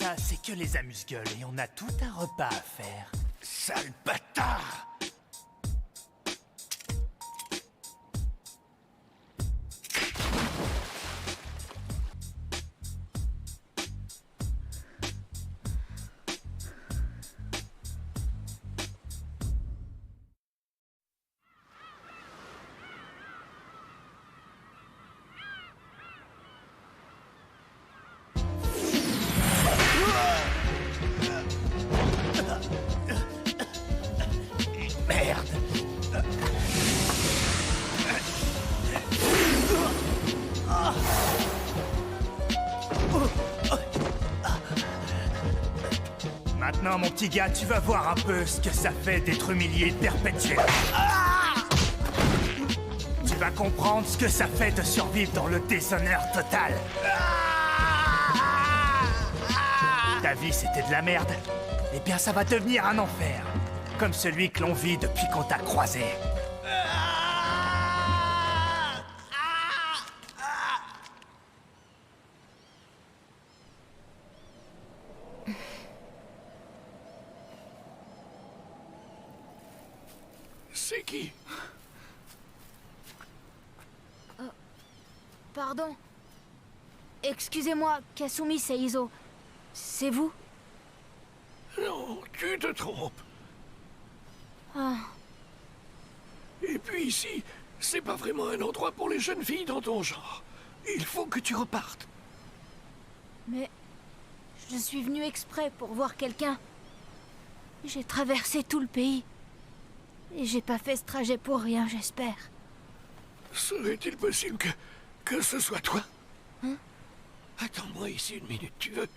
ça, c'est que les amuse-gueules et on a tout un repas à faire. Sale bâtard! Merde! Maintenant, mon petit gars, tu vas voir un peu ce que ça fait d'être humilié perpétuellement. Tu vas comprendre ce que ça fait de survivre dans le déshonneur total. Ta vie, c'était de la merde. Eh bien, ça va devenir un enfer. Comme celui que l'on vit depuis qu'on t'a croisé. C'est qui? Pardon. Excusez-moi, Kasumi Seizo. C'est vous? Non, tu te trompes. Ah, Et puis ici, c'est pas vraiment un endroit pour les jeunes filles dans ton genre. Il faut que tu repartes. mais... Je suis venue exprès pour voir quelqu'un. J'ai traversé tout le pays. Et j'ai pas fait ce trajet pour rien, j'espère. Serait-il possible que ce soit toi? Hein? Attends-moi ici une minute, tu veux?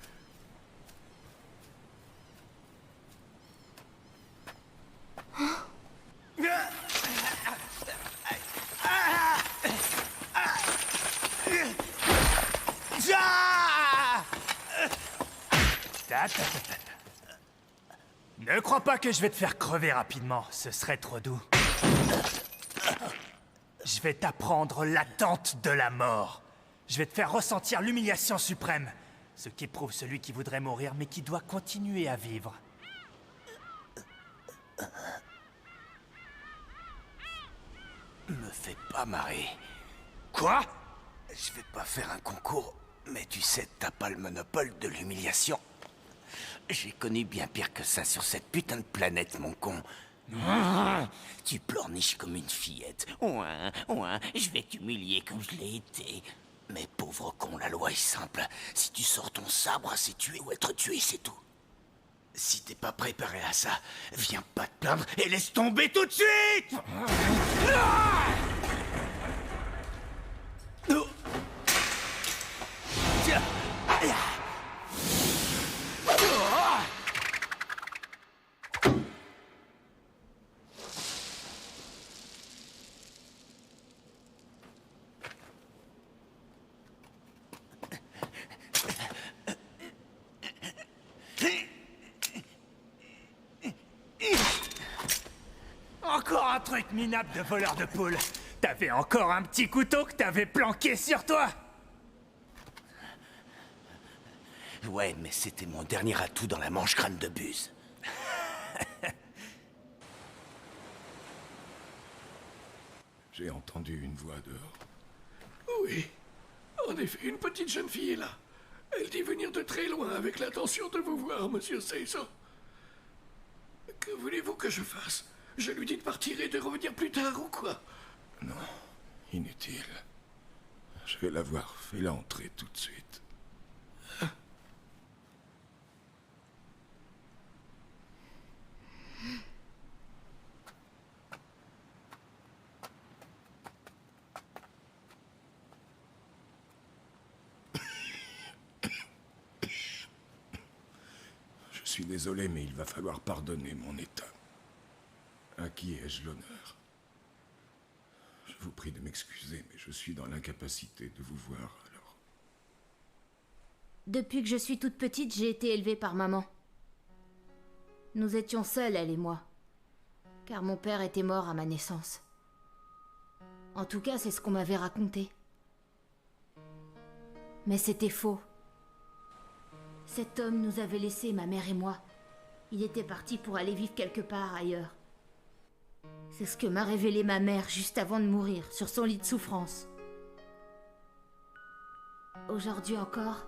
Ne crois pas que je vais te faire crever rapidement, ce serait trop doux. Je vais t'apprendre l'attente de la mort. Je vais te faire ressentir l'humiliation suprême, ce qu'éprouve celui qui voudrait mourir mais qui doit continuer à vivre. Me fais pas marrer. Quoi? Je vais pas faire un concours, mais tu sais, t'as pas le monopole de l'humiliation. J'ai connu bien pire que ça sur cette putain de planète, mon con. Tu pleurniches comme une fillette. Ouin, ouin, je vais t'humilier comme je l'ai été. Mais pauvre con, la loi est simple. Si tu sors ton sabre, c'est tuer ou être tué, c'est tout. Si t'es pas préparé à ça, viens pas te plaindre et laisse tomber tout de suite! Encore un truc minable de voleur de poules. T'avais encore un petit couteau que t'avais planqué sur toi. Ouais, mais c'était mon dernier atout dans la manche-crâne de Buse. J'ai entendu une voix dehors. Oui, en effet, une petite jeune fille est là. Elle dit venir de très loin avec l'intention de vous voir, monsieur Seizo. Que voulez-vous que je fasse? Je lui dis de partir et de revenir plus tard ou quoi? Non, inutile. Je vais la voir. Fais-la entrer tout de suite. Je suis désolé, mais il va falloir pardonner mon état. À qui ai-je l'honneur? Je vous prie de m'excuser, mais je suis dans l'incapacité de vous voir, alors... Depuis que je suis toute petite, j'ai été élevée par maman. Nous étions seuls, elle et moi. Car mon père était mort à ma naissance. En tout cas, c'est ce qu'on m'avait raconté. Mais c'était faux. Cet homme nous avait laissés, ma mère et moi. Il était parti pour aller vivre quelque part ailleurs. C'est ce que m'a révélé ma mère juste avant de mourir, sur son lit de souffrance. Aujourd'hui encore,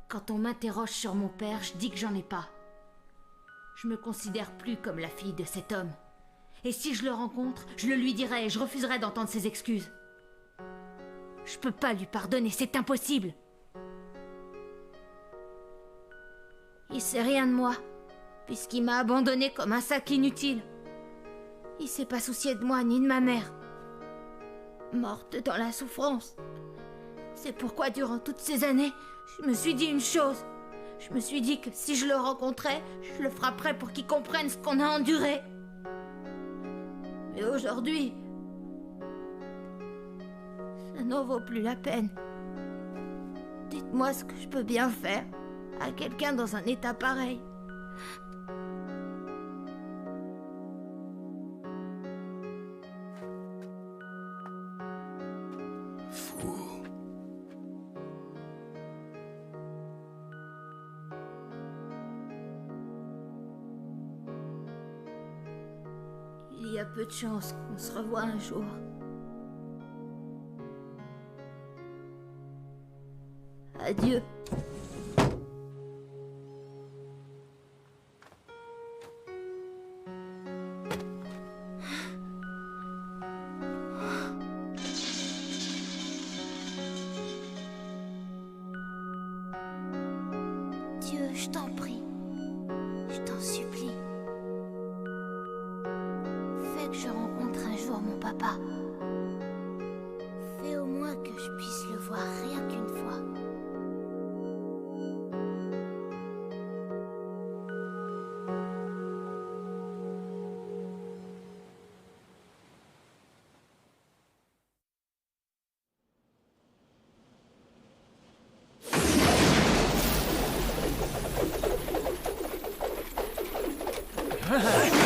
quand on m'interroge sur mon père, je dis que j'en ai pas. Je me considère plus comme la fille de cet homme. Et si je le rencontre, je le lui dirai et je refuserai d'entendre ses excuses. Je peux pas lui pardonner, c'est impossible. Il sait rien de moi, puisqu'il m'a abandonné comme un sac inutile. Il s'est pas soucié de moi ni de ma mère. Morte dans la souffrance. C'est pourquoi durant toutes ces années, je me suis dit une chose. Je me suis dit que si je le rencontrais, je le frapperais pour qu'il comprenne ce qu'on a enduré. Mais aujourd'hui, ça n'en vaut plus la peine. Dites-moi ce que je peux bien faire à quelqu'un dans un état pareil. Fou. Il y a peu de chances qu'on se revoie un jour. Adieu. Dieu, je t'en prie, je t'en supplie. Fais que je rencontre un jour mon papa. Fais au moins que je puisse le voir rien qu'une fois. Ah